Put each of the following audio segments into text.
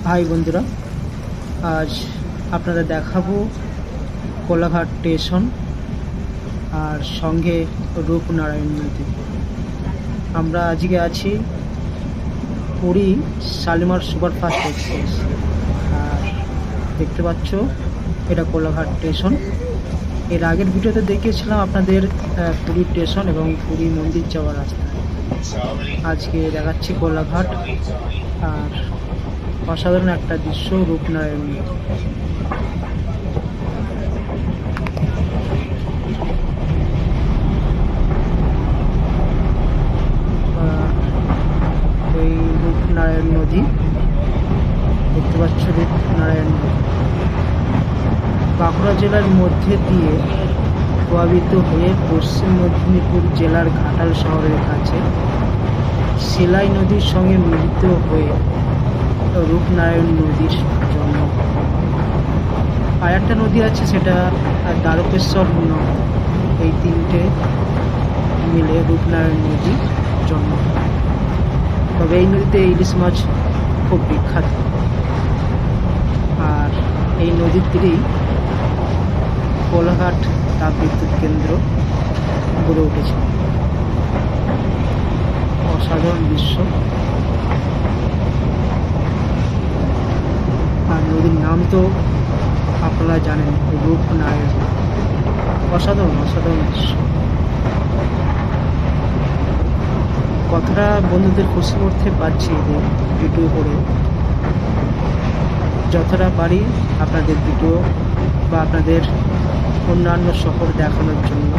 High বন্ধুরা, আজ আপনাদের দেখাবো কোলাঘাট স্টেশন আর সঙ্গে রূপনারায়ণ নদী। আমরা আজকে আছি পুরী শালিমার সুপারফাস্ট এক্সপ্রেস। আর দেখতে পাচ্ছ এটা কোলাঘাট স্টেশন। এর আগের ভিডিওতে দেখিয়েছিলাম আপনাদের পুরী স্টেশন এবং পুরী মন্দির যাওয়ার রাস্তা। আজকে দেখাচ্ছি কোলাঘাট আর অসাধারণ একটা দৃশ্য রূপনারায়ণ নদী। এই রূপনারায়ণ নদী দেখতে পাচ্ছ, রূপনারায়ণ নদী বাঁকুড়া জেলার মধ্যে দিয়ে প্রভাবিত হয়ে পশ্চিম মেদিনীপুর জেলার ঘাটাল শহরের কাছে সেলাই নদীর সঙ্গে মিলিত হয়ে রূপনারায়ণ নদীর জন্ম। আর একটা নদী আছে, সেটা দ্বারকেশ্বর নদ। এই তিনটে মিলে রূপনারায়ণ নদী জন্ম। তবে এই নদীতে ইলিশ মাছ খুব বিখ্যাত। আর এই নদীর তীরেই কোলাঘাট তাপবিদ্যুৎ কেন্দ্র গড়ে উঠেছে। অসাধারণ দৃশ্য। আর নদীর নাম তো আপনারা জানেন, রূপনারায়ণ। অসাধারণ অসাধারণ দৃশ্য। কতটা বন্ধুদের খুশি করতে পারছি ভিডিও করে, যতটা পারি আপনাদের ভিডিও বা আপনাদের অন্যান্য শহর দেখানোর জন্য।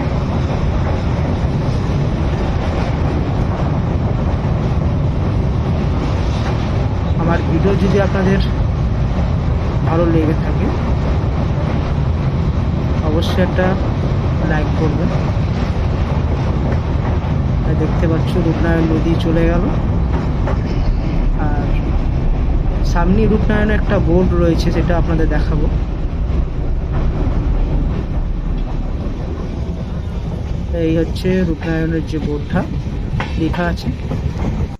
আমার ভিডিও যদি আপনাদের ভালো লেগে থাকে অবশ্যই একটা লাইক করবেন। দেখতে পাচ্ছ রূপনারায়ণ নদী চলে গেল। আর সামনে রূপনারায়ণের একটা বোর্ড রয়েছে, সেটা আপনাদের দেখাবো। এই হচ্ছে রূপনারায়ণের যে বোর্ডটা লেখা আছে,